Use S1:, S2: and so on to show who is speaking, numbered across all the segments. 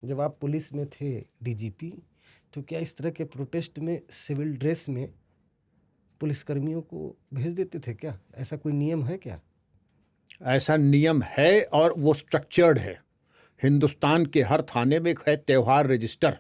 S1: जब आप पुलिस में थे डीजीपी, तो क्या इस तरह के प्रोटेस्ट में सिविल ड्रेस में पुलिसकर्मियों को भेज देते थे क्या? ऐसा कोई नियम है क्या?
S2: ऐसा नियम है और वो स्ट्रक्चर्ड है। हिंदुस्तान के हर थाने में एक है त्यौहार रजिस्टर,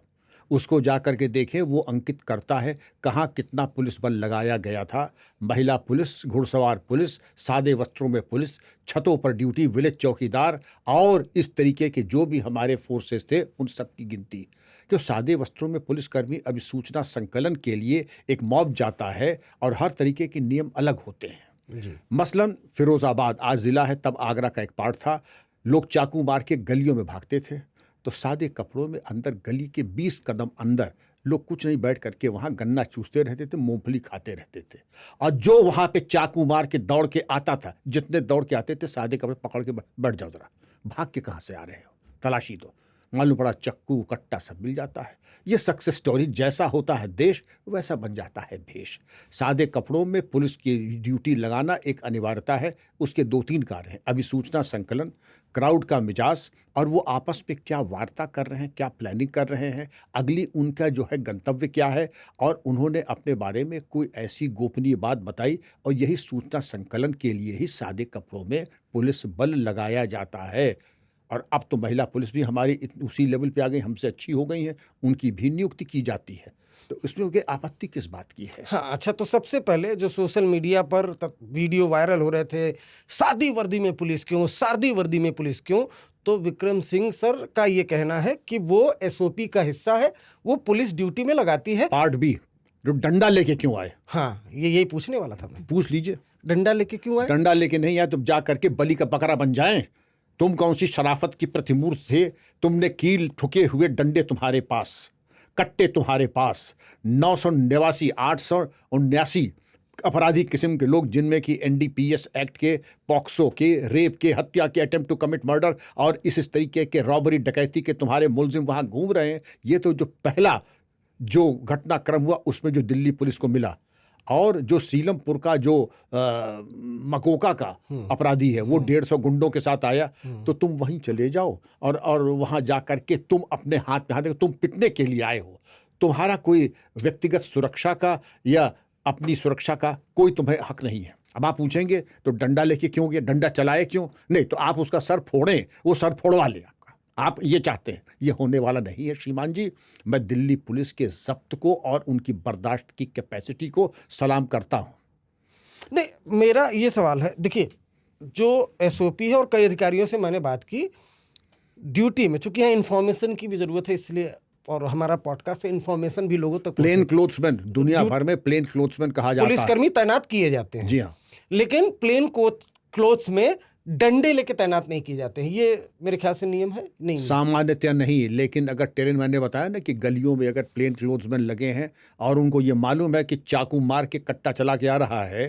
S2: उसको जा कर के देखें, वो अंकित करता है कहाँ कितना पुलिस बल लगाया गया था। महिला पुलिस, घुड़सवार पुलिस, सादे वस्त्रों में पुलिस, छतों पर ड्यूटी, विलेज चौकीदार और इस तरीके के जो भी हमारे फोर्सेस थे उन सब की गिनती। क्यों सादे वस्त्रों में पुलिसकर्मी अभी सूचना संकलन के लिए एक मॉब जाता है और हर तरीके के नियम अलग होते हैं। मसलन फिरोजाबाद आज जिला है, तब आगरा का एक पार्ट था। लोग चाकू मार के गलियों में भागते थे, तो सादे कपड़ों में अंदर गली के 20 कदम अंदर लोग कुछ नहीं बैठ करके वहां गन्ना चूसते रहते थे, मूंगफली खाते रहते थे। और जो वहां पे चाकू मार के दौड़ के आता था, जितने दौड़ के आते थे, सादे कपड़े पकड़ के बैठ जाओ, जरा भाग के कहां से आ रहे हो, तलाशी दो। मालूम पड़ा चक्कू कट्टा सब मिल जाता है। ये सक्सेस स्टोरी, जैसा होता है देश वैसा बन जाता है भेष। सादे कपड़ों में पुलिस की ड्यूटी लगाना एक अनिवार्यता है। उसके 2-3 कार्य हैं, अभी सूचना संकलन, क्राउड का मिजाज, और वो आपस में क्या वार्ता कर रहे हैं, क्या प्लानिंग कर रहे हैं, अगली उनका जो है गंतव्य क्या है, और उन्होंने अपने बारे में कोई ऐसी गोपनीय बात बताई। और यही सूचना संकलन के लिए ही सादे कपड़ों में पुलिस बल लगाया जाता है। और अब तो महिला पुलिस भी हमारी उसी लेवल पे आ गई, हमसे अच्छी हो गई हैं, उनकी भी नियुक्ति की जाती है। तो इसमें आपत्ति किस बात की है?
S1: हाँ, अच्छा, तो सबसे पहले जो सोशल मीडिया पर वीडियो वायरल हो रहे थे, सादी वर्दी में पुलिस क्यों, सादी वर्दी में पुलिस क्यों, तो विक्रम सिंह सर का ये कहना है कि वो एसओपी का हिस्सा है, वो पुलिस ड्यूटी में लगाती है।
S2: पार्ट बी, जो डंडा लेके क्यों आए?
S1: हाँ, यही पूछने वाला था मैं।
S2: पूछ लीजिए,
S1: डंडा लेके क्यों आए?
S2: डंडा लेके नहीं आए तो जा करके बलि का बकरा बन जाएं। तुम कौन सी शराफत की प्रतिमूर्त थे? तुमने कील ठुके हुए डंडे तुम्हारे पास, कट्टे तुम्हारे पास, 989 879 अपराधी किस्म के लोग, जिनमें कि एनडीपीएस एक्ट के, पॉक्सो के, रेप के, हत्या के, अटेम्प्ट टू कमिट मर्डर और इस तरीके के रॉबरी डकैती के तुम्हारे मुलजिम वहां घूम रहे हैं। ये तो जो पहला जो घटनाक्रम हुआ उसमें जो दिल्ली पुलिस को मिला, और जो सीलमपुर का जो मकोका का अपराधी है वो 150 गुंडों के साथ आया, तो तुम वहीं चले जाओ और वहां जाकर के तुम अपने हाथ में हाथ दे, तुम पिटने के लिए आए हो। तुम्हारा कोई व्यक्तिगत सुरक्षा का या अपनी सुरक्षा का कोई तुम्हें हक नहीं है। अब आप पूछेंगे तो डंडा लेके क्यों गया, डंडा चलाए क्यों? नहीं तो आप उसका सर फोड़ें, वो सर फोड़वा ले आपका। आप ये चाहते हैं, ये होने वाला नहीं है श्रीमान जी। मैं दिल्ली पुलिस के जब्त को और उनकी बर्दाश्त की कैपेसिटी को सलाम करता हूं।
S1: नहीं, मेरा ये सवाल है, देखिए, जो एसओपी है और कई अधिकारियों से मैंने बात की ड्यूटी में, चूंकि यहाँ इन्फॉर्मेशन की भी जरूरत है, इसलिए, और हमारा पॉडकास्ट से इन्फॉर्मेशन भी लोगों तक
S2: प्लेन क्लोथ्समैन, दुनिया भर में प्लेन क्लोथ्समैन कहा जाता है,
S1: पुलिसकर्मी तैनात किए जाते हैं।
S2: जी हाँ,
S1: लेकिन प्लेन क्लोथ्स में डंडे लेके तैनात नहीं किए जाते हैं। ये मेरे ख्याल से नियम है नहीं?
S2: सामान्यतया नहीं, लेकिन अगर ट्रेन, मैंने बताया ना कि गलियों में अगर प्लेन क्लोथ्समैन लगे हैं और उनको ये मालूम है कि चाकू मार के कट्टा चला के आ रहा है,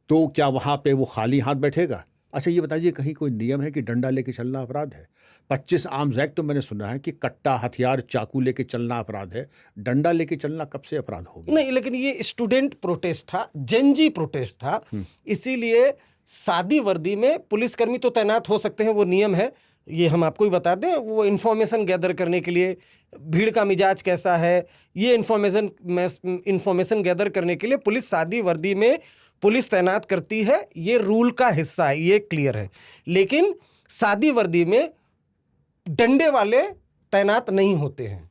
S2: तो क्या वहां पे वो खाली हाथ बैठेगा? अच्छा ये बताइए, कहीं कोई नियम है कि डंडा लेके चलना अपराध है? 25 आर्म्स एक्ट तो मैंने सुना है कि कट्टा, हथियार, चाकू लेके चलना अपराध है, डंडा लेके चलना कब से अपराध हो गया?
S1: नहीं, लेकिन ये स्टूडेंट प्रोटेस्ट था, जनजी प्रोटेस्ट था, इसीलिए सादी वर्दी में पुलिसकर्मी तो तैनात हो सकते हैं, वो नियम है। ये हम आपको ही बता दें, वो इन्फॉर्मेशन गैदर करने के लिए, भीड़ का मिजाज कैसा है, ये इन्फॉर्मेशन गैदर करने के लिए पुलिस सादी वर्दी में पुलिस तैनात करती है, ये रूल का हिस्सा है, ये क्लियर है। लेकिन सादी वर्दी में डंडे वाले तैनात नहीं होते हैं।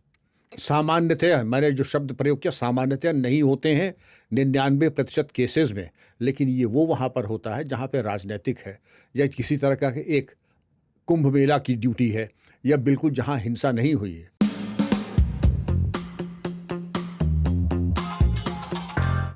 S2: सामान्यतः, मैंने जो शब्द प्रयोग किया, सामान्यतः नहीं होते हैं 99% केसेस में। लेकिन ये वो वहाँ पर होता है जहाँ पे राजनीतिक है, या किसी तरह का एक कुंभ मेला की ड्यूटी है, या बिल्कुल जहाँ हिंसा नहीं हुई है,